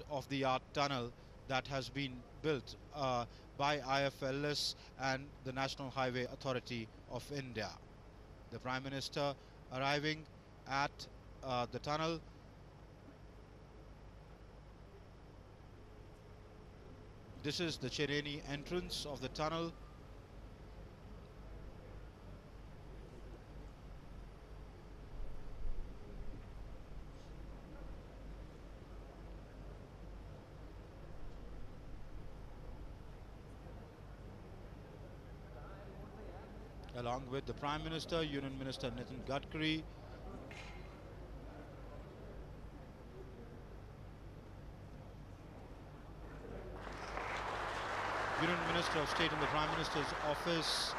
state-of-the-art tunnel that has been built by IFLS and the National Highway Authority of India. The Prime Minister arriving at the tunnel. This is the Cheneni entrance of the tunnel. Along with the Prime Minister, Union Minister Nitin Gadkari, Union Minister of State in the Prime Minister's office,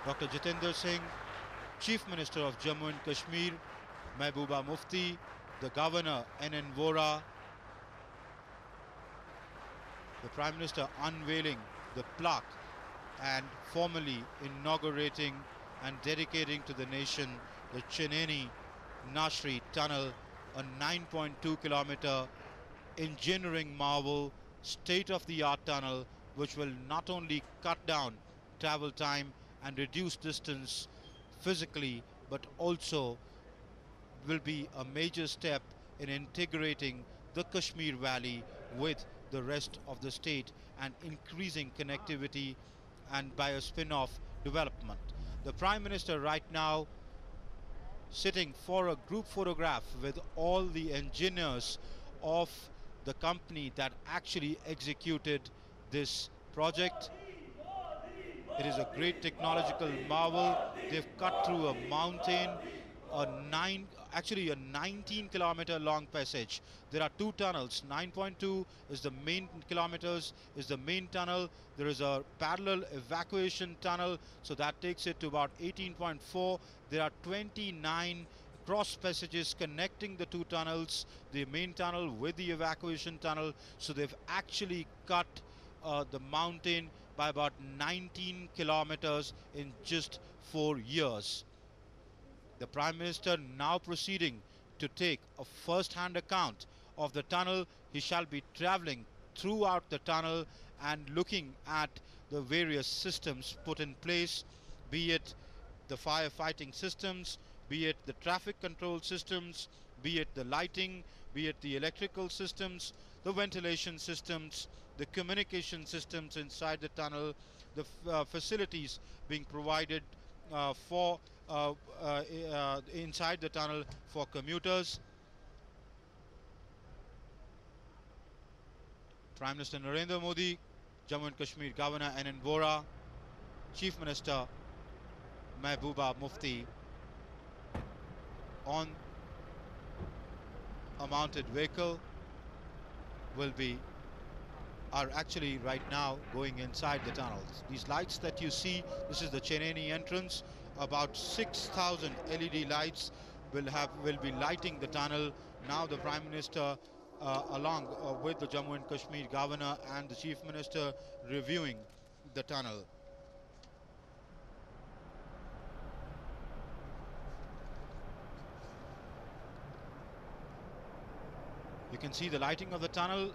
Dr. Jitendra Singh, Chief Minister of Jammu and Kashmir, Mehbooba Mufti, the Governor N.N. Vora, the Prime Minister unveiling the plaque and formally inaugurating and dedicating to the nation the Cheneni Nashri Tunnel, a 9.2 kilometer engineering marvel, state-of-the-art tunnel which will not only cut down travel time and reduce distance physically, but also will be a major step in integrating the Kashmir Valley with the rest of the state and increasing connectivity and by a spin-off development. The Prime Minister right now sitting for a group photograph with all the engineers of the company that actually executed this project. It is a great technological marvel. They've cut through a mountain, a 19-kilometer long passage. There are two tunnels. 9.2 is the main kilometers, is the main tunnel. There is a parallel evacuation tunnel, so that takes it to about 18.4. There are 29 cross passages connecting the two tunnels, the main tunnel with the evacuation tunnel. So they've actually cut the mountain by about 19 kilometers in just 4 years. The Prime Minister now proceeding to take a first-hand account of the tunnel. He shall be travelling throughout the tunnel and looking at the various systems put in place, be it the firefighting systems, be it the traffic control systems, be it the lighting, be it the electrical systems, the ventilation systems, the communication systems inside the tunnel, the facilities being provided for inside the tunnel for commuters. Prime Minister Narendra Modi, Jammu and Kashmir Governor N.N. Vora, Chief Minister Mehbooba Mufti on a mounted vehicle are actually right now going inside the tunnels. These lights that you see, this is the Cheneni entrance. About 6,000 LED lights will be lighting the tunnel. Now the Prime Minister along with the Jammu and Kashmir Governor and the Chief Minister reviewing the tunnel. You can see the lighting of the tunnel.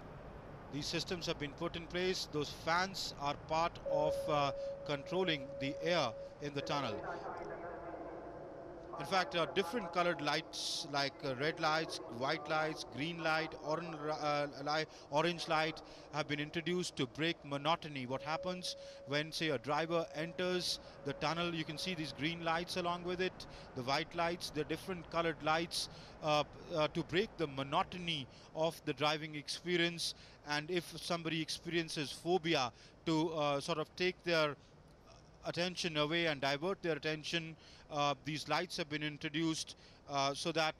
These systems have been put in place. Those fans are part of controlling the air in the tunnel. In fact, different colored lights like red lights, white lights, green light, orange light have been introduced to break monotony. What happens when, say, a driver enters the tunnel, you can see these green lights along with it, the white lights, the different colored lights to break the monotony of the driving experience. And if somebody experiences phobia, to sort of take their attention away and divert their attention, these lights have been introduced so that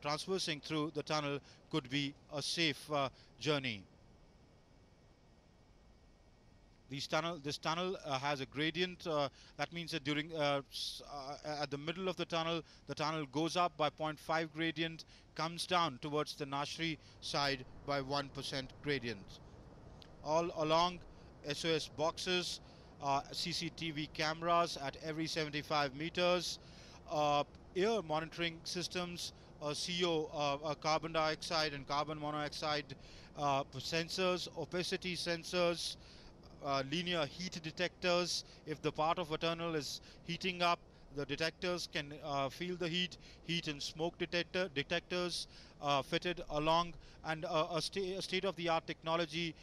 transversing through the tunnel could be a safe journey. This tunnel has a gradient. That means that during at the middle of the tunnel goes up by 0.5 gradient, comes down towards the Nashri side by 1% gradient. All along, SOS boxes, CCTV cameras at every 75 meters, air monitoring systems CO, carbon dioxide and carbon monoxide sensors, opacity sensors, linear heat detectors. If the part of a tunnel is heating up, the detectors can feel the heat and smoke detectors fitted along, and a state-of-the-art technology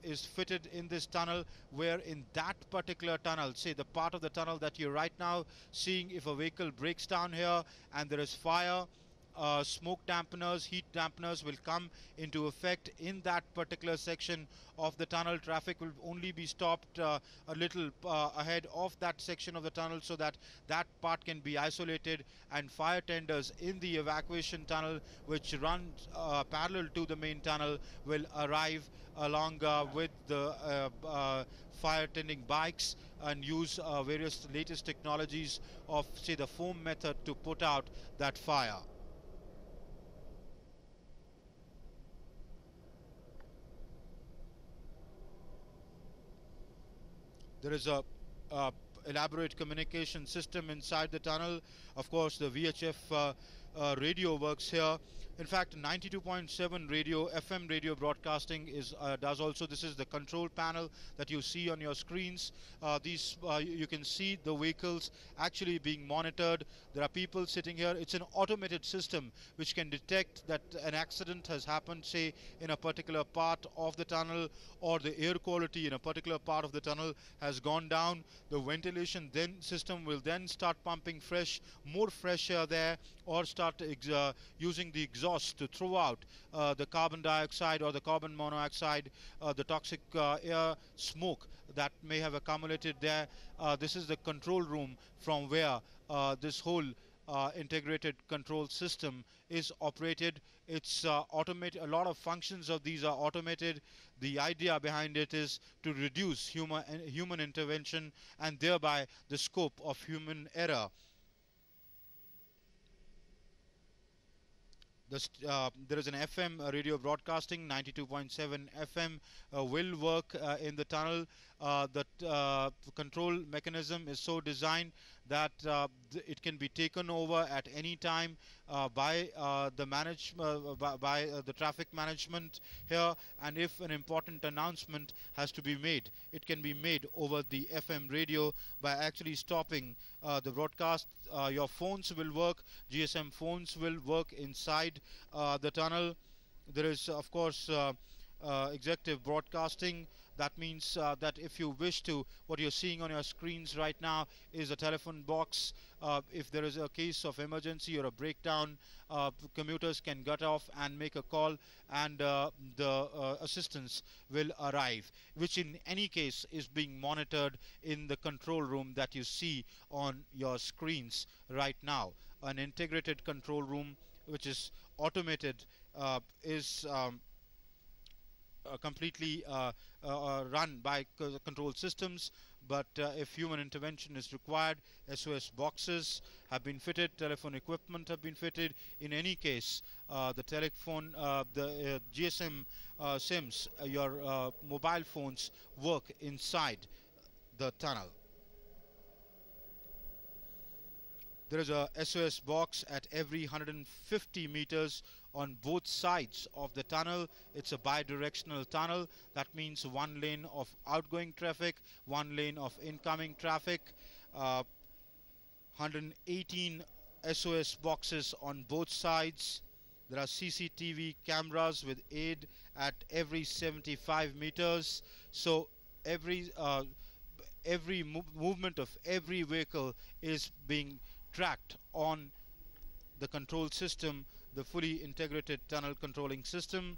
is fitted in this tunnel, where in that particular tunnel, say the part of the tunnel that you're right now seeing, if a vehicle breaks down here and there is fire, smoke dampeners, heat dampeners will come into effect in that particular section of the tunnel. Traffic will only be stopped a little ahead of that section of the tunnel, so that that part can be isolated, and fire tenders in the evacuation tunnel, which runs parallel to the main tunnel, will arrive along with the fire tending bikes, and use various latest technologies of, say, the foam method to put out that fire. There is a elaborate communication system inside the tunnel. Of course, the VHF radio works here. In fact, 92.7 radio, FM radio broadcasting does also. This is the control panel that you see on your screens. You can see the vehicles actually being monitored. There are people sitting here. It's an automated system which can detect that an accident has happened, say, in a particular part of the tunnel, or the air quality in a particular part of the tunnel has gone down. The ventilation system will then start pumping more fresh air there, or start using the exhaust to throw out the carbon dioxide or the carbon monoxide, the toxic air smoke that may have accumulated there. This is the control room from where this whole integrated control system is operated. It's automated. A lot of functions of these are automated. The idea behind it is to reduce human intervention, and thereby the scope of human error. There is an FM radio broadcasting, 92.7 FM will work in the tunnel. The control mechanism is so designed that it can be taken over at any time by the traffic management here, and if an important announcement has to be made, it can be made over the FM radio by actually stopping the broadcast. Your phones will work, GSM phones will work inside the tunnel. There is, of course, executive broadcasting. That means that if you wish to, what you're seeing on your screens right now is a telephone box. If there is a case of emergency or a breakdown, commuters can get off and make a call, and the assistance will arrive, which in any case is being monitored in the control room that you see on your screens right now. An integrated control room which is automated is completely run by control systems, but if human intervention is required, SOS boxes have been fitted, telephone equipment have been fitted. In any case, the telephone, the GSM SIMs, your mobile phones work inside the tunnel. There is a SOS box at every 150 meters on both sides of the tunnel. It's a bi-directional tunnel. That means one lane of outgoing traffic, one lane of incoming traffic. 118 SOS boxes on both sides. There are CCTV cameras with aid at every 75 meters. So every movement of every vehicle is being tracked on the control system, the fully integrated tunnel controlling system.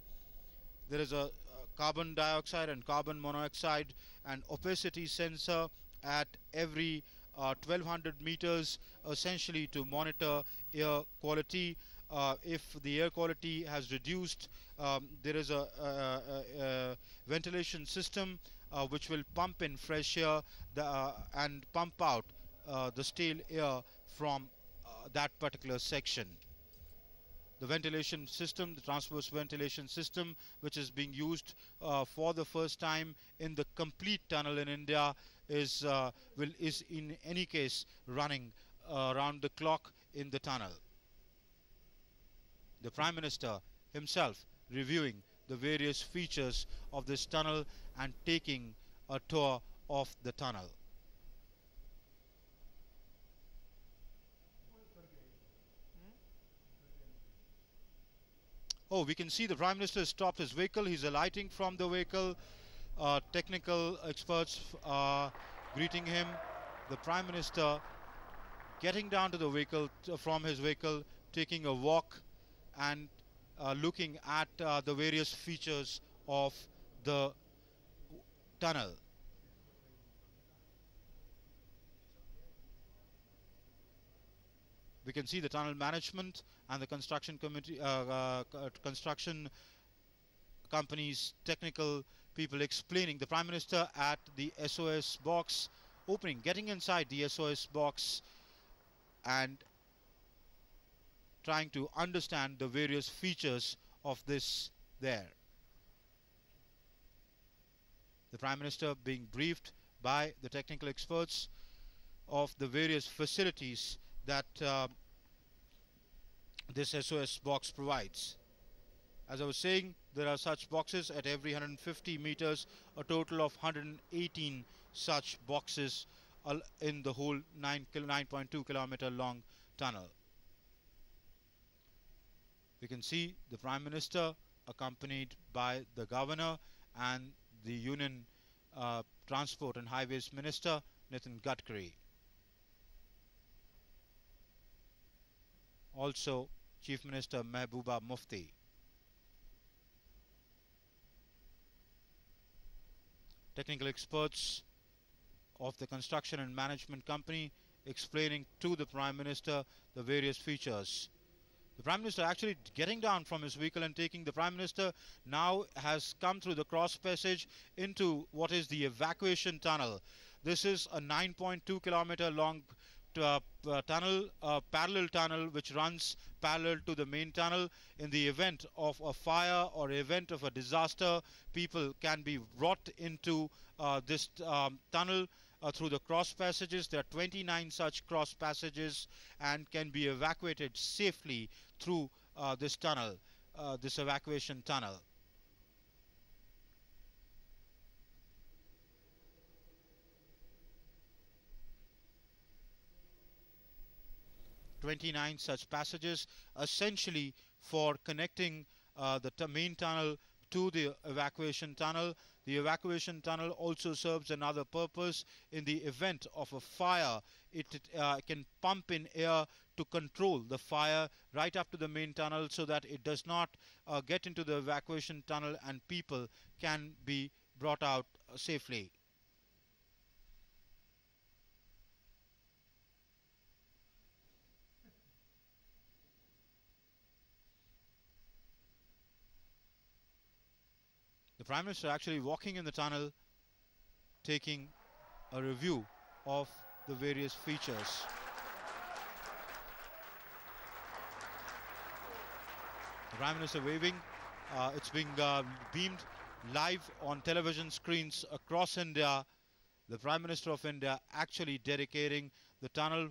There is a carbon dioxide and carbon monoxide and opacity sensor at every 1200 meters, essentially to monitor air quality. If the air quality has reduced, there is a ventilation system which will pump in fresh air and pump out the stale air from that particular section. The ventilation system, the transverse ventilation system, which is being used for the first time in the complete tunnel in India, is in any case running around the clock in the tunnel. The Prime Minister himself reviewing the various features of this tunnel and taking a tour of the tunnel. Oh, we can see the Prime Minister stopped his vehicle. He's alighting from the vehicle. Technical experts greeting him. The Prime Minister getting down to the vehicle, from his vehicle, taking a walk and looking at the various features of the tunnel. We can see the tunnel management and the construction committee, construction company's technical people explaining. The Prime Minister at the SOS box, getting inside the SOS box and trying to understand the various features of this there. The Prime Minister being briefed by the technical experts of the various facilities that this SOS box provides. As I was saying, there are such boxes at every 150 meters, a total of 118 such boxes in the whole 9.2 kilometer long tunnel. We can see the Prime Minister accompanied by the Governor and the Union Transport and Highways Minister Nitin Gadkari. Also Chief Minister Mehbooba Mufti. Technical experts of the construction and management company explaining to the Prime Minister the various features. The Prime Minister actually getting down from his vehicle and taking. The Prime Minister now has come through the cross passage into what is the evacuation tunnel. This is a 9.2 kilometer long tunnel, parallel tunnel, which runs parallel to the main tunnel. In the event of a fire or event of a disaster, people can be brought into this tunnel through the cross passages. There are 29 such cross passages and can be evacuated safely through this tunnel, this evacuation tunnel. "29 such passages, essentially for connecting the main tunnel to the evacuation tunnel. The evacuation tunnel also serves another purpose. In the event of a fire, it can pump in air to control the fire right up to the main tunnel, so that it does not get into the evacuation tunnel and people can be brought out safely. The Prime Minister actually walking in the tunnel, taking a review of the various features. The Prime Minister waving. It's being beamed live on television screens across India. The Prime Minister of India actually dedicating the tunnel,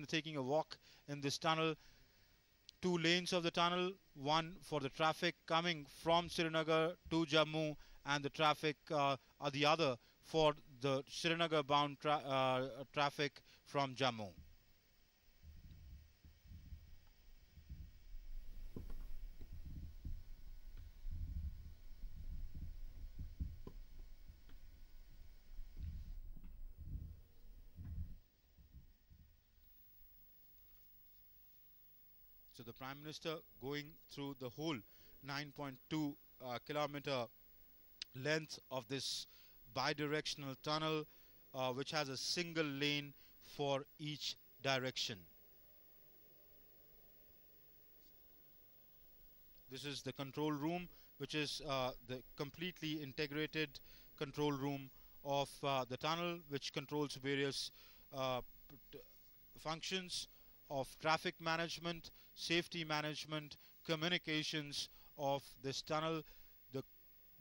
taking a walk in this tunnel. 2 lanes of the tunnel, one for the traffic coming from Srinagar to Jammu, and the traffic the other for the Srinagar bound traffic from Jammu. So the Prime Minister going through the whole 9.2 kilometer length of this bidirectional tunnel, which has a single lane for each direction. This is the control room, which is the completely integrated control room of the tunnel, which controls various functions of traffic management, safety management, communications of this tunnel. The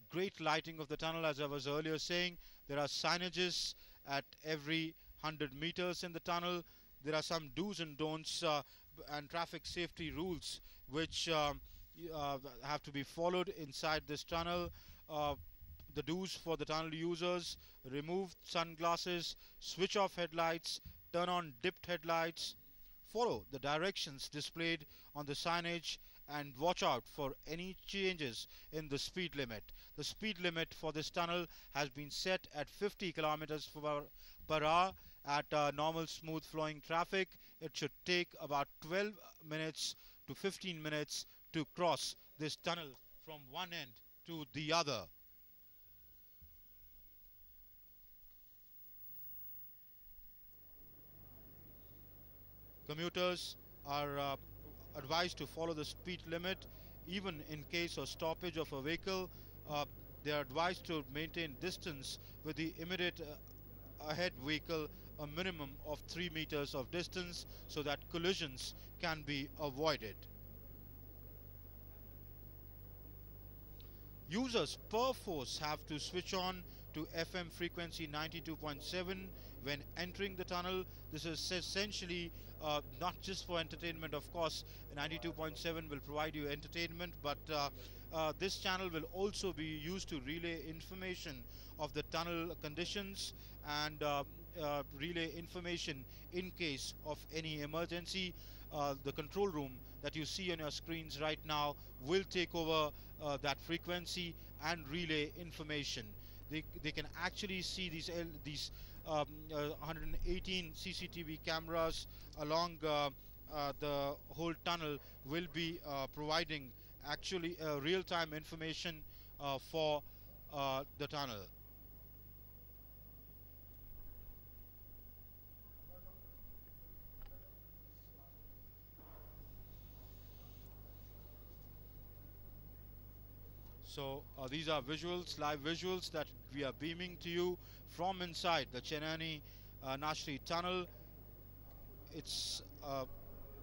great lighting of the tunnel, as I was earlier saying, there are signages at every 100 meters in the tunnel. There are some do's and don'ts and traffic safety rules which have to be followed inside this tunnel. Uh, the do's for the tunnel users: remove sunglasses, switch off headlights, turn on dipped headlights, follow the directions displayed on the signage, and watch out for any changes in the speed limit. The speed limit for this tunnel has been set at 50 kilometers per hour. At normal smooth flowing traffic, it should take about 12 minutes to 15 minutes to cross this tunnel from one end to the other. Commuters are advised to follow the speed limit even in case of stoppage of a vehicle. Uh, they are advised to maintain distance with the immediate ahead vehicle, a minimum of 3 meters of distance, so that collisions can be avoided. Users per force have to switch on to FM frequency 92.7 when entering the tunnel. This is essentially not just for entertainment. Of course, 92.7 will provide you entertainment, but this channel will also be used to relay information of the tunnel conditions and relay information in case of any emergency. The control room that you see on your screens right now will take over that frequency and relay information. They can actually see these 118 CCTV cameras along the whole tunnel will be providing actually real-time information for the tunnel. So these are visuals, live visuals that we are beaming to you from inside the Chenani Nashri tunnel. It's a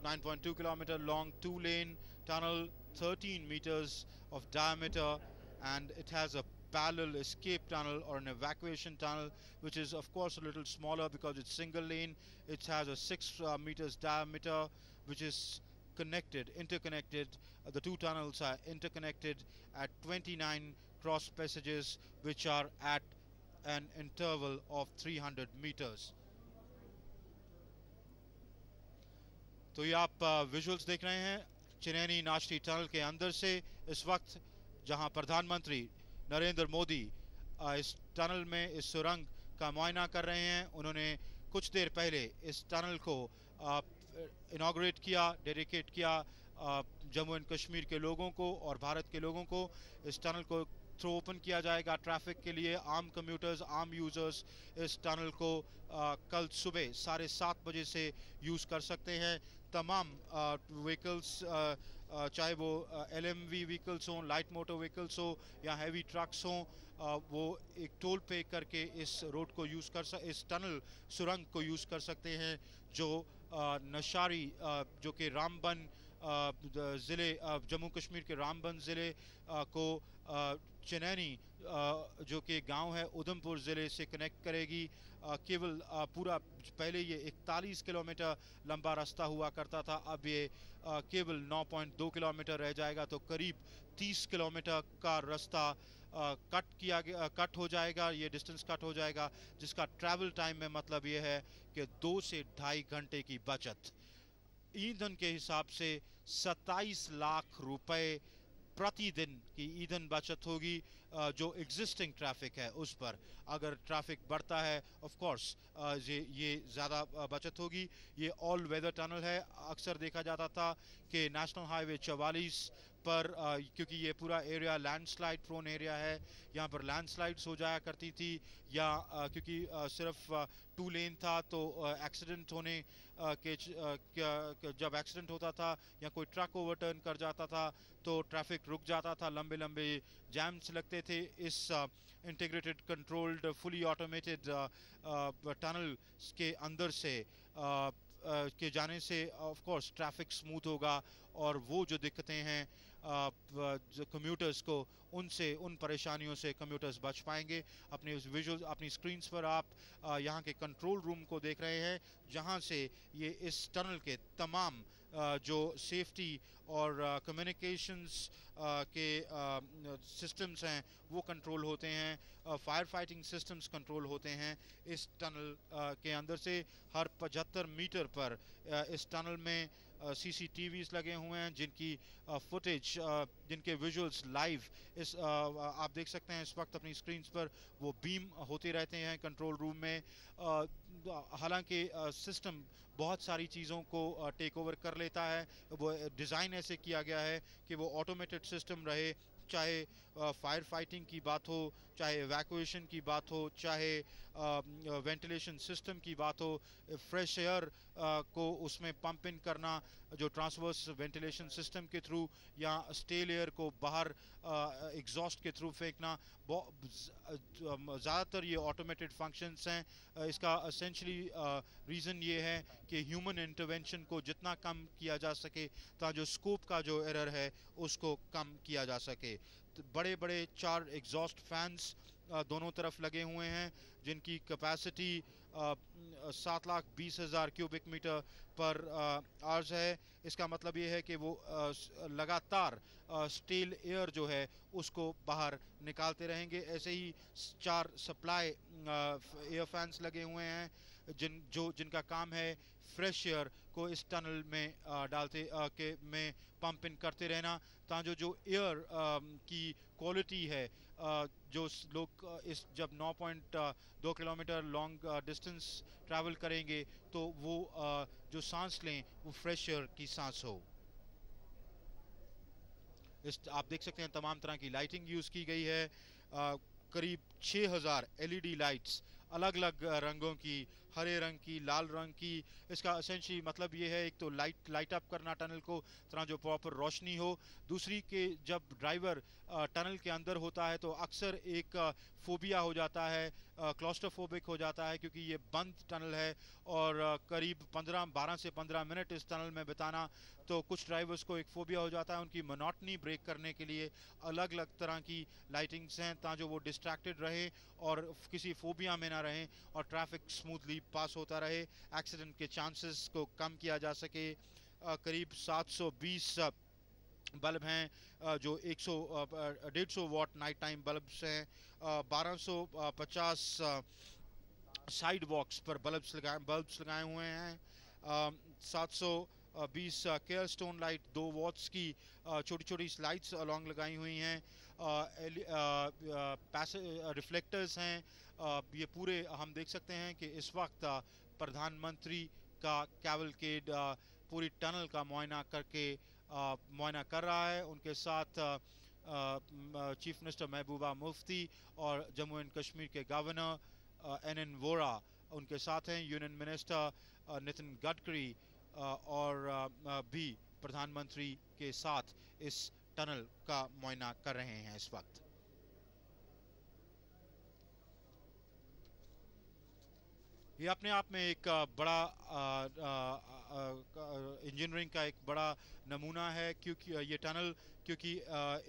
9.2 kilometer long 2-lane tunnel, 13 meters of diameter, and it has a parallel escape tunnel or an evacuation tunnel, which is of course a little smaller because it's single lane. It has a 6 meters diameter, which is interconnected. The two tunnels are interconnected at 29 cross passages, which are at an interval of 300 meters. तो ये आप visuals देख रहे हैं Chenani नाश्री tunnel के अंदर से इस वक्त, जहां प्रधानमंत्री नरेंद्र मोदी इस टनल में इस सुरंग का मुआयना कर रहे हैं। उन्होंने कुछ देर पहले इस टनल को इनॉग्रेट किया, डेडिकेट किया जम्मू एंड कश्मीर के लोगों को और भारत के लोगों को। इस टनल को थ्रो ओपन किया जाएगा ट्रैफिक के लिए। आम कम्यूटर्स, आम यूज़र्स इस टनल को कल सुबह 7:30 बजे से यूज़ कर सकते हैं। तमाम व्हीकल्स, चाहे वो LMV व्हीकल्स हों, लाइट मोटर व्हीकल्स हो या हैवी ट्रक्स हों, वो एक टोल पे करके इस रोड को यूज़ इस टनल सुरंग को यूज़ कर सकते हैं, जो नशारी जो कि रामबन ज़िले, जम्मू कश्मीर के रामबन ज़िले को चिनैनी जो कि गांव है उधमपुर ज़िले से कनेक्ट करेगी। केवल पूरा पहले ये 41 किलोमीटर लंबा रास्ता हुआ करता था, अब ये केवल 9.2 किलोमीटर रह जाएगा। तो करीब 30 किलोमीटर का रास्ता कट हो जाएगा, ये डिस्टेंस कट हो जाएगा, जिसका ट्रैवल टाइम में मतलब ये है कि 2 से ढाई घंटे की बचत। ईंधन के हिसाब से 27 लाख रुपए प्रतिदिन की ईंधन बचत होगी। जो एग्जिस्टिंग ट्रैफिक है उस पर, अगर ट्रैफिक बढ़ता है ऑफ कोर्स ये ज़्यादा बचत होगी। ये ऑल वेदर टनल है। अक्सर देखा जाता था कि नेशनल हाईवे 44 पर क्योंकि ये पूरा एरिया लैंडस्लाइड प्रोन एरिया है, यहाँ पर लैंडस्लाइड्स हो जाया करती थी, या क्योंकि सिर्फ 2 लेन था तो एक्सीडेंट होने जब एक्सीडेंट होता था या कोई ट्रक ओवरटर्न कर जाता था तो ट्रैफिक रुक जाता था, लंबे लंबे जैम्स लगते थे। इस integrated controlled fully automated tunnel के अंदर से के जाने से ऑफ कोर्स ट्रैफिक स्मूथ होगा और वो जो दिक्कतें हैं जो कम्यूटर्स को, उन परेशानियों से कम्यूटर्स बच पाएंगे। अपने उस विजुअल अपनी स्क्रीन्स पर आप यहाँ के कंट्रोल रूम को देख रहे हैं, जहाँ से ये इस टनल के तमाम जो सेफ्टी और कम्युनिकेशंस के सिस्टम्स हैं वो कंट्रोल होते हैं, फायर फाइटिंग सिस्टम्स कंट्रोल होते हैं इस टनल के अंदर से। हर 75 मीटर पर इस टनल में CCTVs लगे हुए हैं जिनकी फुटेज, जिनके विजुअल्स लाइव इस आप देख सकते हैं इस वक्त अपनी स्क्रीन्स पर, वो बीम होते रहते हैं कंट्रोल रूम में। हालांकि सिस्टम बहुत सारी चीज़ों को टेक ओवर कर लेता है, वो डिज़ाइन ऐसे किया गया है कि वो ऑटोमेटेड सिस्टम रहे, चाहे फायर फाइटिंग की बात हो, चाहे एवैक्यूएशन की बात हो, चाहे वेंटिलेशन सिस्टम की बात हो, फ्रेश एयर को उसमें पंप इन करना जो ट्रांसवर्स वेंटिलेशन सिस्टम के थ्रू, या स्टेल एयर को बाहर एग्जॉस्ट के थ्रू फेंकना, ज़्यादातर ये ऑटोमेटेड फंक्शंस हैं। इसका एसेंशली रीज़न ये है कि ह्यूमन इंटरवेंशन को जितना कम किया जा सके, ताकि जो स्कोप का जो एरर है उसको कम किया जा सके। तो बड़े बड़े 4 एग्जॉस्ट फैंस दोनों तरफ लगे हुए हैं जिनकी capacity 7,20,000 cubic metre per hours है। इसका मतलब ये है कि वो लगातार स्टील एयर जो है उसको बाहर निकालते रहेंगे। ऐसे ही 4 सप्लाई एयर फैंस लगे हुए हैं जिनका काम है फ्रेश एयर को इस टनल में डालते के में पंप इन करते रहना, ताकि जो एयर की क्वालिटी है, जो लोग इस जब 9.2 किलोमीटर लॉन्ग डिस्टेंस ट्रैवल करेंगे तो वो जो सांस लें वो फ्रेश एयर की सांस हो। आप देख सकते हैं तमाम तरह की लाइटिंग यूज़ की गई है, करीब 6000 LED लाइट्स अलग अलग रंगों की, हरे रंग की, लाल रंग की। इसका एसेंशियली मतलब ये है, एक तो लाइट अप करना टनल को, तरह जो प्रॉपर रोशनी हो। दूसरी के जब ड्राइवर टनल के अंदर होता है तो अक्सर एक फोबिया हो जाता है, क्लॉस्ट्रोफोबिक हो जाता है, क्योंकि ये बंद टनल है और करीब 12 से 15 मिनट इस टनल में बिताना, तो कुछ ड्राइवर्स को एक फोबिया हो जाता है। उनकी मोनोटनी ब्रेक करने के लिए अलग अलग तरह की लाइटिंग्स हैं, ताकि वो डिस्ट्रैक्टेड रहे और किसी फोबिया में ना रहें और ट्रैफिक स्मूथली पास होता रहे, एक्सीडेंट के चांसेस को कम किया जा सके। करीब 720 बल्ब हैं जो 150 वाट नाइट टाइम बल्ब्स हैं, 1250 साइड वॉक्स पर बल्ब्स लगाए हुए हैं, 720 केयर स्टोन लाइट 2 वॉट्स की छोटी छोटी स्लाइड्स अलॉन्ग लगाई हुई हैं, रिफ्लेक्टर्स हैं। ये पूरे हम देख सकते हैं कि इस वक्त प्रधानमंत्री का कैवलकेड पूरी टनल का मुआयना कर रहा है। उनके साथ चीफ मिनिस्टर महबूबा मुफ्ती और जम्मू एंड कश्मीर के गवर्नर NN वोरा उनके साथ हैं, यूनियन मिनिस्टर नितिन गडकरी और भी प्रधानमंत्री के साथ इस टनल का मुआयना कर रहे हैं इस वक्त। ये अपने आप में एक बड़ा इंजीनियरिंग का एक बड़ा नमूना है, क्योंकि ये टनल, क्योंकि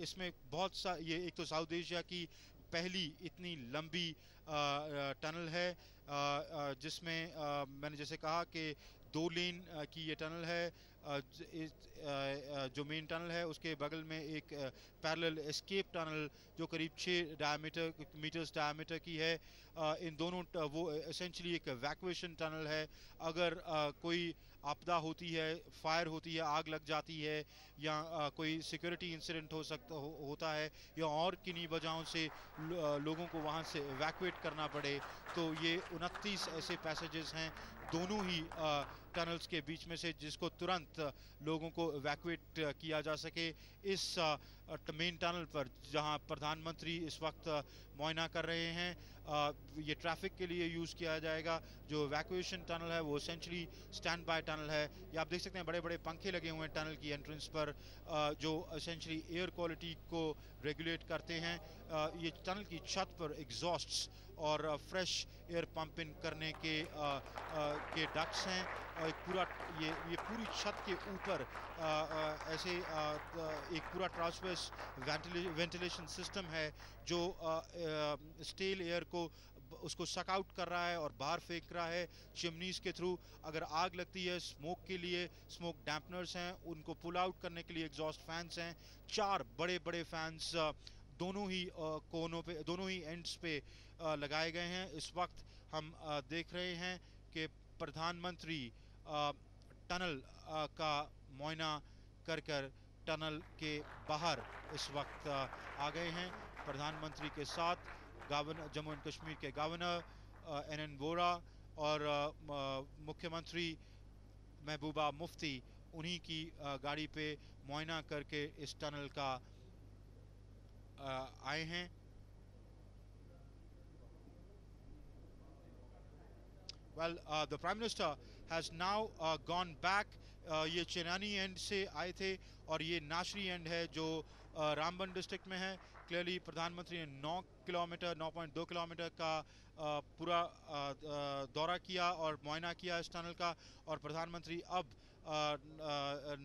इसमें बहुत सा, ये एक तो साउथ एशिया की पहली इतनी लंबी टनल है, जिसमें मैंने जैसे कहा कि 2 लेन की ये टनल है। जो मेन टनल है उसके बगल में एक पैरेलल एस्केप टनल जो करीब 6 मीटर्स डायमीटर की है। इन दोनों वो एसेंशली एक एवैक्यूएशन टनल है। अगर कोई आपदा होती है, फायर होती है, आग लग जाती है, या कोई सिक्योरिटी इंसिडेंट होता है, या और किन्हीं वजहों से लोगों को वहाँ से एवैक्यूएट करना पड़े, तो ये 29 ऐसे पैसेजेस हैं दोनों ही टनल्स के बीच में से, जिसको तुरंत लोगों को एवैक्यूएट किया जा सके। इस मेन टनल पर जहां प्रधानमंत्री इस वक्त मुआयना कर रहे हैं, ये ट्रैफिक के लिए यूज़ किया जाएगा। जो एवैक्यूएशन टनल है वो एसेंशली स्टैंड बाय टनल है। ये आप देख सकते हैं बड़े बड़े पंखे लगे हुए हैं टनल की एंट्रेंस पर, जो एसेंशली एयर क्वालिटी को रेगुलेट करते हैं। ये टनल की छत पर एग्जॉस्ट्स और फ्रेश एयर पंप इन करने के डक्ट्स हैं। एक पूरा ये पूरी छत के ऊपर ऐसे एक पूरा ट्रांसवर्स वेंटिलेशन सिस्टम है जो स्टेल एयर को उसको सक आउट कर रहा है और बाहर फेंक रहा है चिमनीज के थ्रू। अगर आग लगती है स्मोक के लिए स्मोक डैम्पनर्स हैं, उनको पुल आउट करने के लिए एग्जॉस्ट फैंस हैं। 4 बड़े बड़े फैंस दोनों ही कोनों पे, दोनों ही एंड्स पे लगाए गए हैं। इस वक्त हम देख रहे हैं कि प्रधानमंत्री टनल का मुआयना कर कर टनल के बाहर इस वक्त आ गए हैं। प्रधानमंत्री के साथ गवर्नर जम्मू एंड कश्मीर के गवर्नर NN वोरा और मुख्यमंत्री महबूबा मुफ्ती उन्हीं की गाड़ी पे मुआयना करके इस टनल का आए हैं। Well, the Prime Minister has now gone back. ये चेनानी एंड से आए थे और ये नाशरी एंड है जो रामबन डिस्ट्रिक्ट में है। क्लियरली प्रधानमंत्री ने 9 किलोमीटर 9.2 किलोमीटर का पूरा दौरा किया और मुआयना किया इस टनल का। और प्रधानमंत्री अब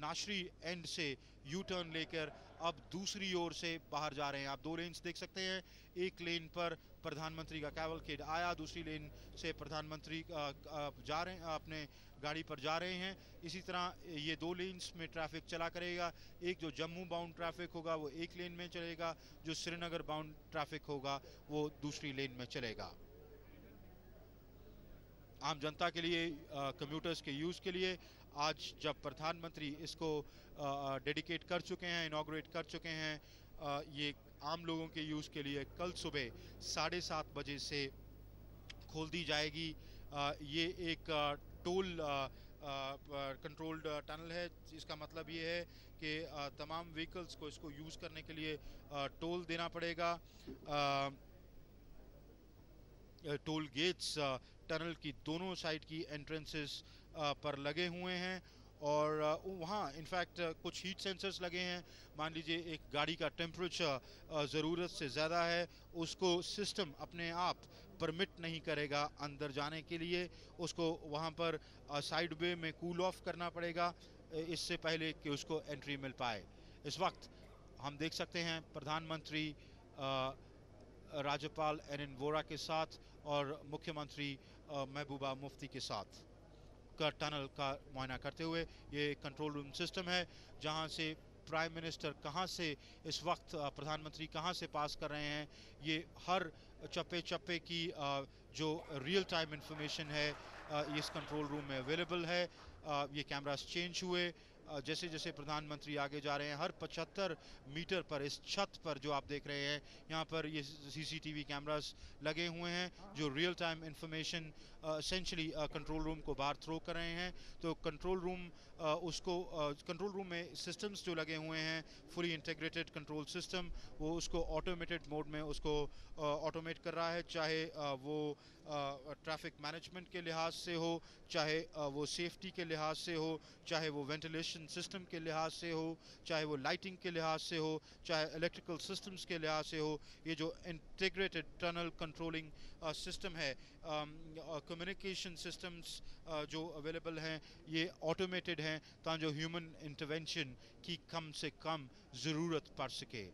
नाशरी एंड से यू टर्न लेकर अब दूसरी ओर से बाहर जा रहे हैं। आप 2 लेन्स देख सकते हैं। एक लेन पर प्रधानमंत्री का कैवलकेड आया, दूसरी लेन से प्रधानमंत्री जा रहे हैं, अपने गाड़ी पर जा रहे हैं। इसी तरह ये 2 लेन्स में ट्रैफिक चला करेगा। एक जो जम्मू बाउंड ट्रैफिक होगा वो एक लेन में चलेगा, जो श्रीनगर बाउंड ट्रैफिक होगा वो दूसरी लेन में चलेगा। आम जनता के लिए, कम्यूटर्स के यूज़ के लिए आज जब प्रधानमंत्री इसको डेडिकेट कर चुके हैं, इनॉग्रेट कर चुके हैं, ये आम लोगों के यूज़ के लिए कल सुबह 7:30 बजे से खोल दी जाएगी। ये एक टोल कंट्रोल्ड टनल है। इसका मतलब ये है कि तमाम व्हीकल्स को इसको यूज़ करने के लिए टोल देना पड़ेगा। टोल गेट्स टनल की दोनों साइड की एंट्रेंसेस पर लगे हुए हैं और वहाँ इनफैक्ट कुछ हीट सेंसर्स लगे हैं। मान लीजिए एक गाड़ी का टेम्परेचर ज़रूरत से ज़्यादा है, उसको सिस्टम अपने आप परमिट नहीं करेगा अंदर जाने के लिए, उसको वहाँ पर साइड वे में कूल ऑफ करना पड़ेगा इससे पहले कि उसको एंट्री मिल पाए। इस वक्त हम देख सकते हैं प्रधानमंत्री राज्यपाल NN वोरा के साथ और मुख्यमंत्री महबूबा मुफ्ती के साथ का टनल का मुआयना करते हुए। ये कंट्रोल रूम सिस्टम है जहां से प्राइम मिनिस्टर कहां से इस वक्त प्रधानमंत्री कहां से पास कर रहे हैं, ये हर चप्पे चप्पे की जो रियल टाइम इंफॉर्मेशन है इस कंट्रोल रूम में अवेलेबल है। ये कैमरास चेंज हुए जैसे जैसे प्रधानमंत्री आगे जा रहे हैं। हर 75 मीटर पर इस छत पर जो आप देख रहे हैं यहाँ पर ये CCTV कैमरास लगे हुए हैं जो real time information essentially control room को बाहर थ्रो कर रहे हैं। तो कंट्रोल रूम कंट्रोल रूम में सिस्टम्स जो लगे हुए हैं, फुली इंटीग्रेटेड कंट्रोल सिस्टम, वो उसको ऑटोमेटेड मोड में उसको ऑटोमेट कर रहा है, चाहे वो ट्रैफिक मैनेजमेंट के लिहाज से हो, चाहे वो सेफ्टी के लिहाज से हो, चाहे वो वेंटिलेशन सिस्टम के लिहाज से हो, चाहे वो लाइटिंग के लिहाज से हो, चाहे इलेक्ट्रिकल सिस्टम्स के लिहाज से हो। ये जो इंटीग्रेटेड टनल कंट्रोलिंग सिस्टम है, कम्युनिकेशन सिस्टम्स जो अवेलेबल हैं ये ऑटोमेटेड हैं ताकि जो ह्यूमन इंटरवेंशन की कम से कम ज़रूरत पड़ सके।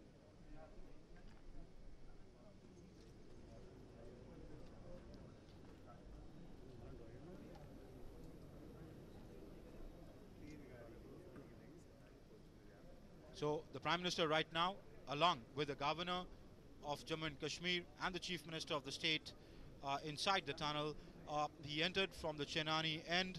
So the Prime Minister right now, along with the Governor of Jammu and Kashmir and the Chief Minister of the state inside the tunnel, he entered from the Chenani end,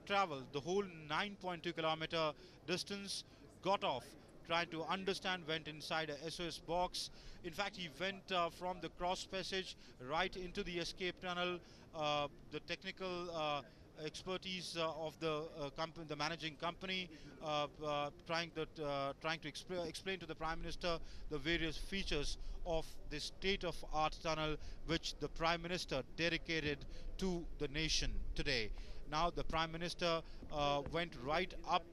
traveled the whole 9.2 kilometer distance, got off, trying to understand, went inside a SOS box. In fact, he went from the cross passage right into the escape tunnel. The technical expertise of the company, the managing company, trying to explain to the Prime Minister the various features of this state-of-art tunnel which the Prime Minister dedicated to the nation today. Now the Prime Minister went right up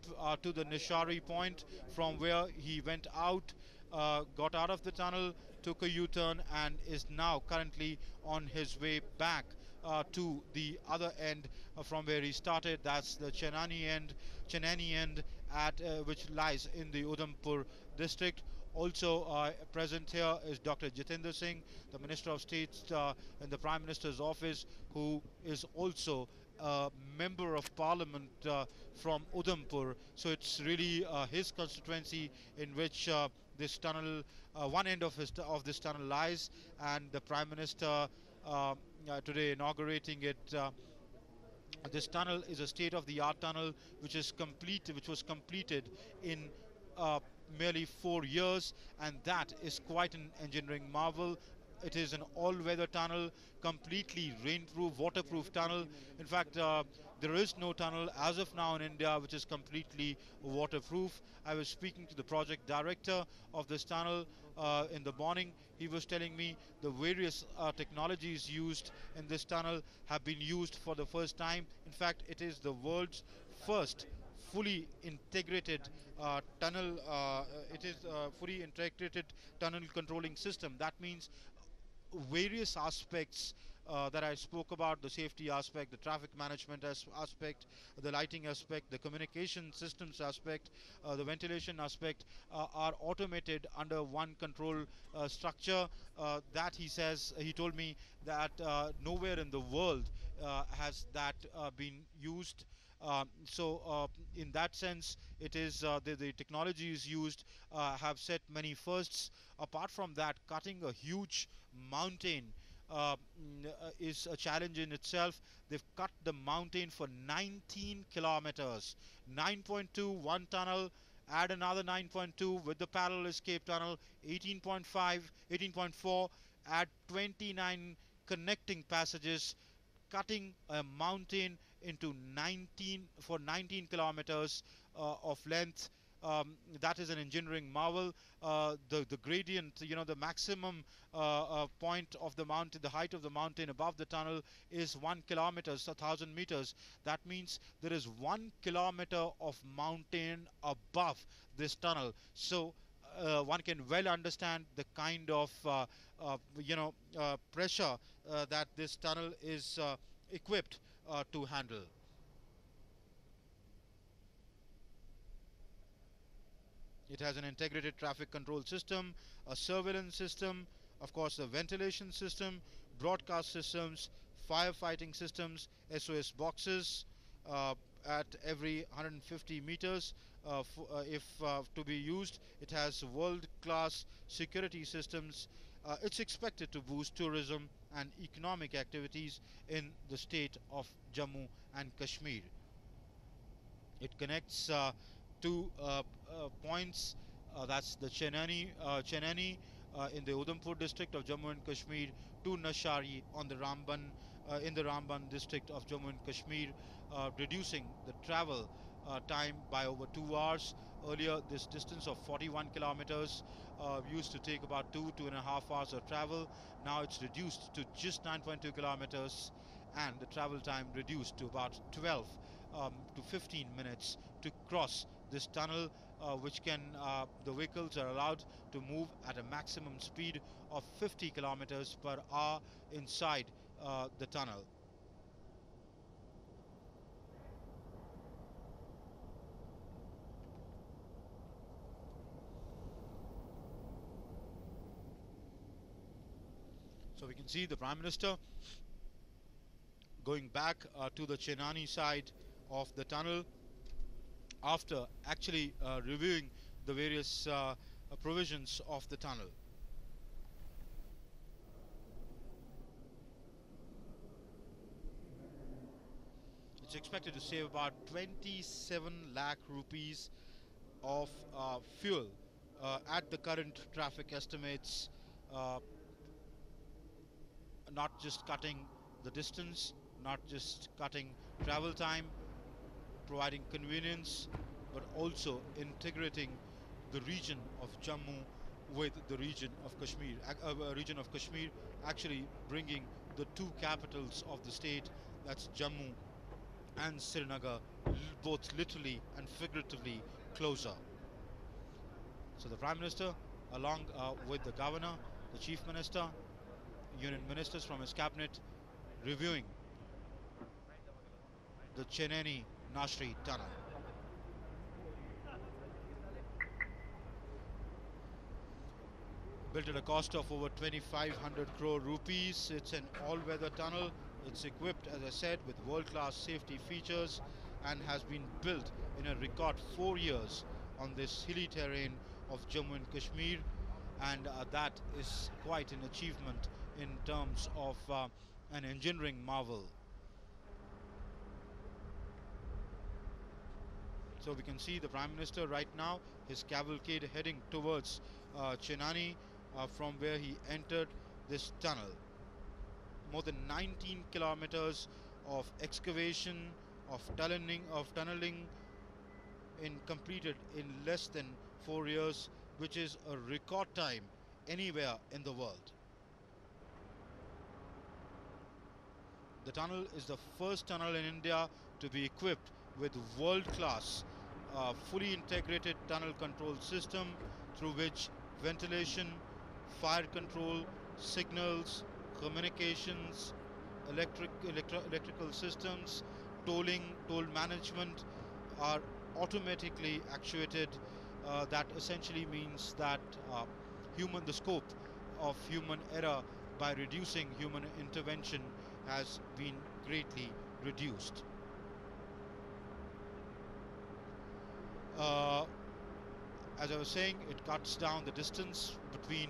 to the Nishari point, from where he went out, got out of the tunnel, took a U-turn and is now currently on his way back to the other end from where he started. That's the Chenani end, at which lies in the Udhampur district. Also present here is Dr. Jitendra Singh, the Minister of State in the Prime Minister's office, who is also a member of Parliament from Udhampur. So it's really his constituency in which this tunnel, one end of this tunnel lies, and the Prime Minister today inaugurating it. This tunnel is a state-of-the-art tunnel which was completed in uh, merely 4 years, and that is quite an engineering marvel. It is an all-weather tunnel, completely rainproof, waterproof tunnel. In fact, there is no tunnel as of now in India which is completely waterproof. I was speaking to the project director of this tunnel in the morning. He was telling me the various technologies used in this tunnel have been used for the first time. In fact, it is the world's first fully integrated tunnel. It is fully integrated tunnel controlling system. That means various aspects that I spoke about, the safety aspect, the traffic management aspect, the lighting aspect, the communication systems aspect, the ventilation aspect, are automated under one control structure. That he told me that nowhere in the world has that been used. In that sense, it is the technologies used have set many firsts. Apart from that, cutting a huge mountain is a challenge in itself. They've cut the mountain for 19 kilometers. 9.2 one tunnel, add another 9.2 with the parallel escape tunnel, 18.5, 18.4, add 29 connecting passages, cutting a mountain into 19 kilometers of length. That is an engineering marvel. The gradient, the maximum point of the mountain, the height of the mountain above the tunnel is 1 kilometer, so 1,000 meters. That means there is 1 kilometer of mountain above this tunnel. So one can well understand the kind of pressure that this tunnel is equipped to handle. It has an integrated traffic control system, a surveillance system, of course a ventilation system, broadcast systems, firefighting systems, SOS boxes at every 150 meters if to be used. It has world-class security systems. It's expected to boost tourism and economic activities in the state of Jammu and Kashmir. It connects two points. That's the Chenani in the Udhampur district of Jammu and Kashmir to Nashari on the Ramban in the Ramban district of Jammu and Kashmir, reducing the travel time by over 2 hours. Earlier, this distance of 41 kilometers used to take about 2.5 hours of travel. Now it's reduced to just 9.2 kilometers, and the travel time reduced to about 12 to 15 minutes to cross this tunnel, which can the vehicles are allowed to move at a maximum speed of 50 kilometers per hour inside the tunnel. So we can see the Prime Minister going back to the Chenani side of the tunnel after actually reviewing the various provisions of the tunnel. It's expected to save about 27 lakh rupees of fuel at the current traffic estimates, not just cutting the distance, not just cutting travel time, providing convenience, but also integrating the region of Jammu with the region of Kashmir, actually bringing the two capitals of the state, that's Jammu and Srinagar, both literally and figuratively closer. So the Prime Minister, along with the Governor, the Chief Minister, Union Ministers from his cabinet, reviewing the Chenani Nashri tunnel. built at a cost of over 2,500 crore rupees. It's an all-weather tunnel. It's equipped, as I said, with world-class safety features and has been built in a record 4 years on this hilly terrain of Jammu and Kashmir, and that is quite an achievement in terms of an engineering marvel. So we can see the Prime Minister right now, his cavalcade heading towards Chenani, from where he entered this tunnel. More than 19 kilometers of excavation, of tunneling completed in less than 4 years, which is a record time anywhere in the world. The tunnel is the first tunnel in India to be equipped with world-class fully integrated tunnel control system, through which ventilation, fire control, signals, communications, electrical systems, toll management are automatically actuated. That essentially means that the scope of human error by reducing human intervention has been greatly reduced. As I was saying, it cuts down the distance between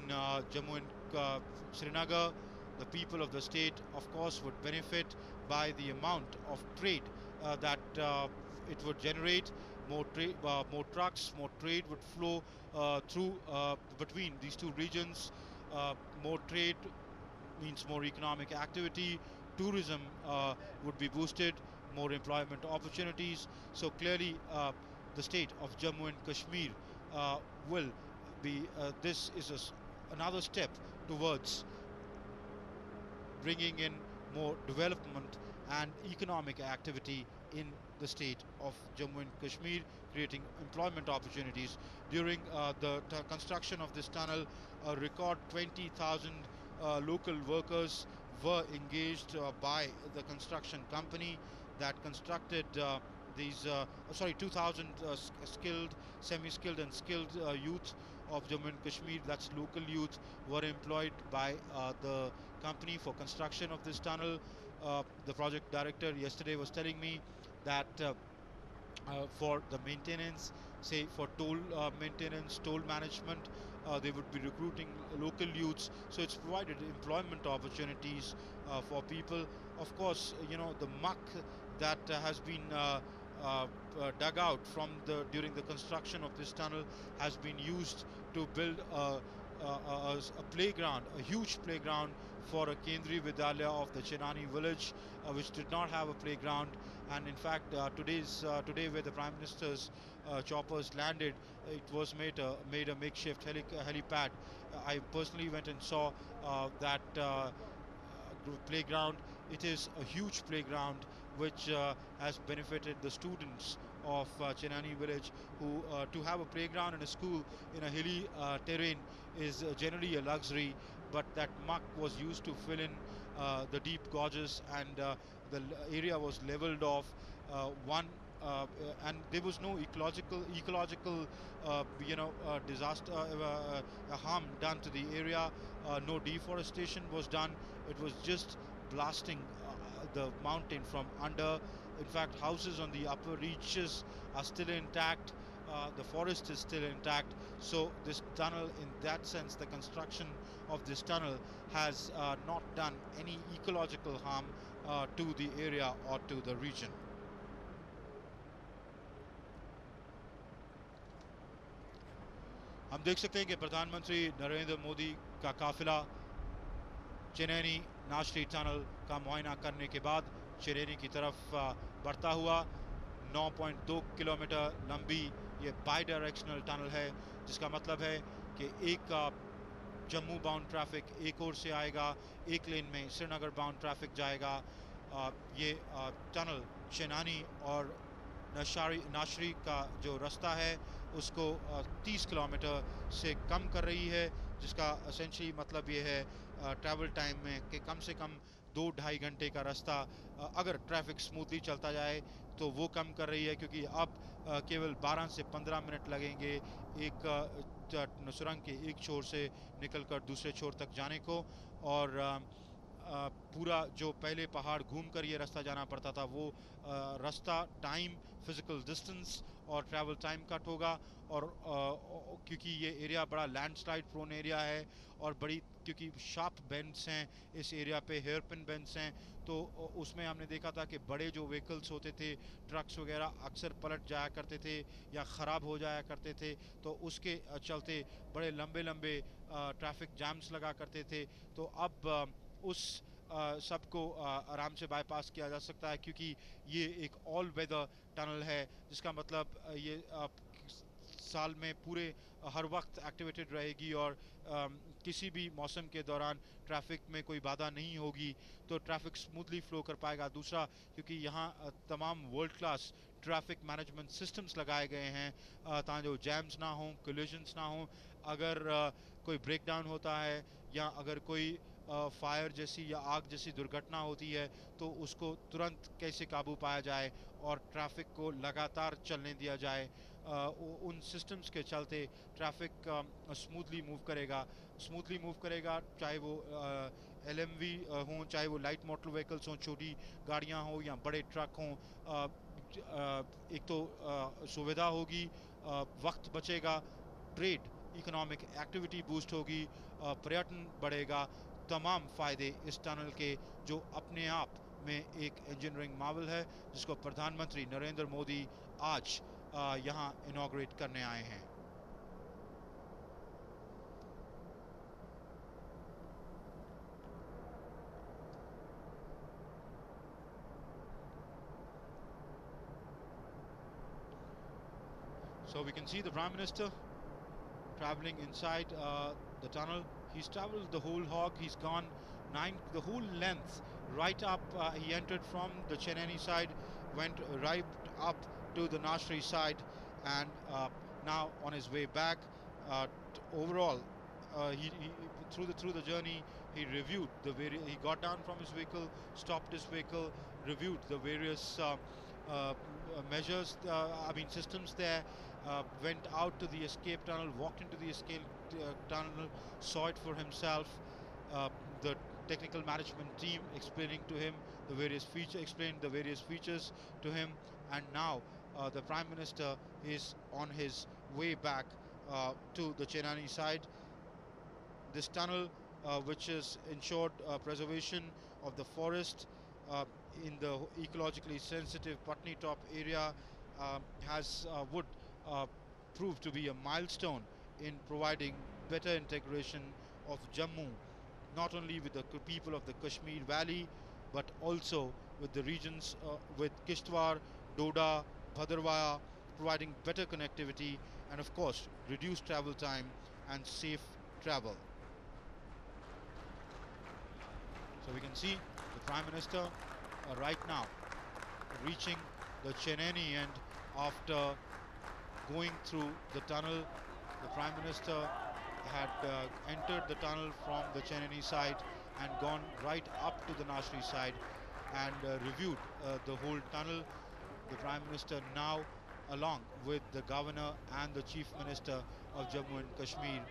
Jammu and Srinagar. The people of the state, of course, would benefit by the amount of trade that it would generate. More trucks, more trade would flow through between these two regions. More trade means more economic activity. Tourism would be boosted, more employment opportunities. So clearly, the state of Jammu and Kashmir will be, this is another step towards bringing in more development and economic activity in the state of Jammu and Kashmir, creating employment opportunities. During the construction of this tunnel, a record 20,000 local workers were engaged by the construction company that constructed these 2,000 skilled, semi-skilled and skilled youth of Jammu and Kashmir, that's local youth, were employed by the company for construction of this tunnel. The project director yesterday was telling me that for the maintenance, say for toll maintenance, toll management, they would be recruiting local youths. So it's provided employment opportunities for people. Of course, you know, the muck that has been dug out from during the construction of this tunnel has been used to build a playground, a huge playground for a Kendriya Vidyalaya of the Chenani village, which did not have a playground. And in fact, today where the Prime Minister's choppers landed, it was made a makeshift helipad. I personally went and saw that playground. It is a huge playground which has benefited the students of Chenani village, who to have a playground in a school in a hilly terrain is generally a luxury, but that muck was used to fill in the deep gorges, and the area was leveled off. And there was no ecological disaster, harm done to the area. No deforestation was done. It was just blasting the mountain from under. In fact, houses on the upper reaches are still intact. The forest is still intact. So this tunnel, in that sense, the construction of this tunnel has not done any ecological harm to the area or to the region. हम देख सकते हैं कि प्रधानमंत्री नरेंद्र मोदी का काफिला चेनैनी Nashri tunnel का मुआयना करने के बाद चेनैनी की तरफ बढ़ता हुआ 9.2 किलोमीटर लंबी ये बाई डायरेक्शनल टनल है, जिसका मतलब है कि एक जम्मू बाउंड ट्रैफिक एक ओर से आएगा, एक लेन में श्रीनगर बाउंड ट्रैफिक जाएगा। ये टनल चेनानी और नाशरी का जो रास्ता है उसको 30 किलोमीटर से कम कर रही है, जिसका एसेंशियली मतलब ये है ट्रैवल टाइम में कि कम से कम 2-2.5 घंटे का रास्ता अगर ट्रैफिक स्मूथली चलता जाए तो वो कम कर रही है, क्योंकि अब केवल 12 से 15 मिनट लगेंगे एक सुरंग के एक छोर से निकलकर दूसरे छोर तक जाने को। और पूरा जो पहले पहाड़ घूमकर ये रास्ता जाना पड़ता था, वो रास्ता, टाइम, फिजिकल डिस्टेंस और ट्रैवल टाइम कट होगा। और क्योंकि ये एरिया बड़ा लैंडस्लाइड प्रोन एरिया है और बड़ी, क्योंकि शार्प बेंड्स हैं इस एरिया पे, हेयर पिन बेंड्स हैं, तो उसमें हमने देखा था कि बड़े जो व्हीकल्स होते थे, ट्रक्स वगैरह, अक्सर पलट जाया करते थे या ख़राब हो जाया करते थे। तो उसके चलते बड़े लंबे लंबे ट्रैफिक जैम्स लगा करते थे। तो अब उस सबको आराम से बाईपास किया जा सकता है, क्योंकि ये एक ऑल वेदर टनल है, जिसका मतलब ये साल में पूरे हर वक्त एक्टिवेटेड रहेगी और किसी भी मौसम के दौरान ट्रैफिक में कोई बाधा नहीं होगी, तो ट्रैफिक स्मूथली फ्लो कर पाएगा। दूसरा, क्योंकि यहाँ तमाम world class traffic management systems लगाए गए हैं ताकि जो जैम्स ना हों, कोलिजन्स ना हों। अगर कोई ब्रेकडाउन होता है या अगर कोई फायर जैसी या आग जैसी दुर्घटना होती है, तो उसको तुरंत कैसे काबू पाया जाए और ट्रैफिक को लगातार चलने दिया जाए। उन सिस्टम्स के चलते ट्रैफिक स्मूथली मूव करेगा, चाहे वो एलएमवी हों, चाहे वो लाइट मोटर व्हीकल्स हों, छोटी गाड़ियां हों या बड़े ट्रक हों। एक तो सुविधा होगी, वक्त बचेगा, ट्रेड, इकोनॉमिक एक्टिविटी बूस्ट होगी, पर्यटन बढ़ेगा। तमाम फ़ायदे इस टनल के, जो अपने आप में एक इंजीनियरिंग मावल है, जिसको प्रधानमंत्री नरेंद्र मोदी आज यहाँ इनॉग्रेट करने आए हैं। So we can see the Prime Minister traveling inside the tunnel. He's traveled the whole hog. He's gone the whole length, right up. He entered from the Cheneni side, went right up to the Nashri side, and now on his way back. Overall, he through the journey, he reviewed he got down from his vehicle, stopped his vehicle, reviewed the various measures, systems there, went out to the escape tunnel, walked into the escape tunnel, saw it for himself. The technical management team explaining to him explained the various features to him, and now the Prime Minister is on his way back to the Chenani side. This tunnel, which is ensured preservation of the forest in the ecologically sensitive Patni Top area, would prove to be a milestone in providing better integration of Jammu, not only with the people of the Kashmir Valley, but also with the regions with Kishtwar, Doda, Bhadarwah, providing better connectivity and of course reduced travel time and safe travel. So we can see the Prime Minister right now reaching the Cheneni end. After going through the tunnel, the Prime Minister had entered the tunnel from the Cheneni side and gone right up to the Nashri side and reviewed the whole tunnel. The Prime Minister now, along with the Governor and the Chief Minister of Jammu and Kashmir,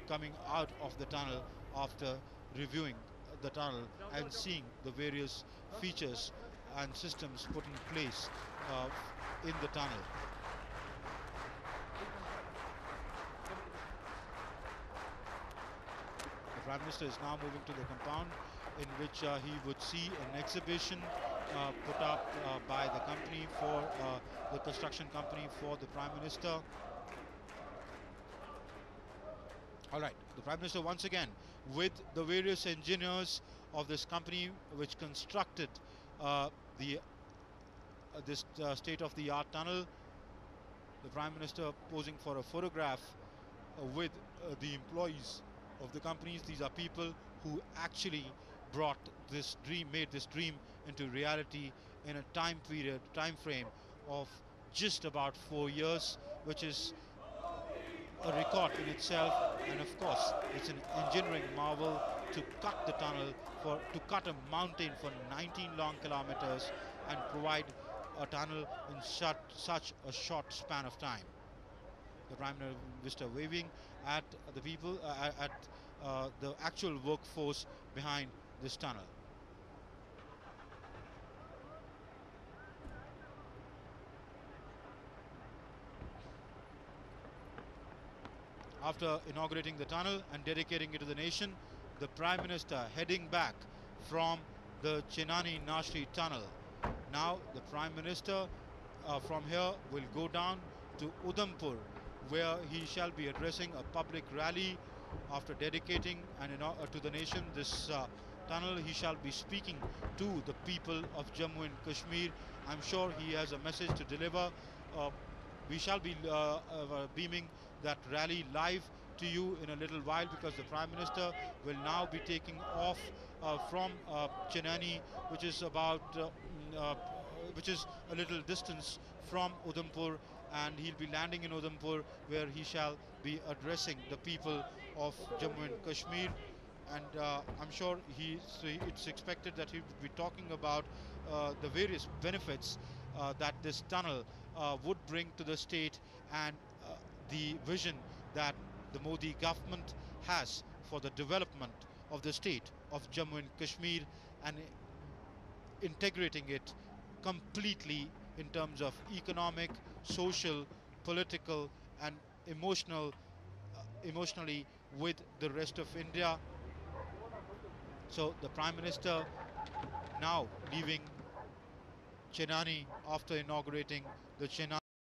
coming out of the tunnel after reviewing the tunnel and seeing the various features and systems put in place in the tunnel. The Prime Minister is now moving to the compound, in which he would see an exhibition put up by the company for the construction company for the Prime Minister. All right, the Prime Minister once again with the various engineers of this company which constructed this state-of-the-art tunnel. The Prime Minister posing for a photograph with the employees of the companies. These are people who actually made this dream into reality in a time frame of just about 4 years, which is a record in itself, and of course it's an engineering marvel to cut the tunnel to cut a mountain for 19 long kilometers and provide a tunnel in such a short span of time. The Prime Minister waving at the people, at the actual workforce behind this tunnel. After inaugurating the tunnel and dedicating it to the nation, the Prime Minister heading back from the Chenani Nashri tunnel. Now the Prime Minister from here will go down to Udhampur, where he shall be addressing a public rally. After dedicating to the nation this tunnel, he shall be speaking to the people of Jammu and Kashmir. I'm sure he has a message to deliver. We shall be beaming that rally live to you in a little while, because the Prime Minister will now be taking off from Chenani, which is about which is a little distance from Udhampur, and he'll be landing in Udhampur, where he shall be addressing the people of Jammu and Kashmir. And I'm sure it's expected that he will be talking about the various benefits that this tunnel would bring to the state, and the vision that the Modi government has for the development of the state of Jammu and Kashmir, and integrating it completely in terms of economic, social, political, and emotionally with the rest of India. So the Prime Minister now leaving Chenani after inaugurating the Chenani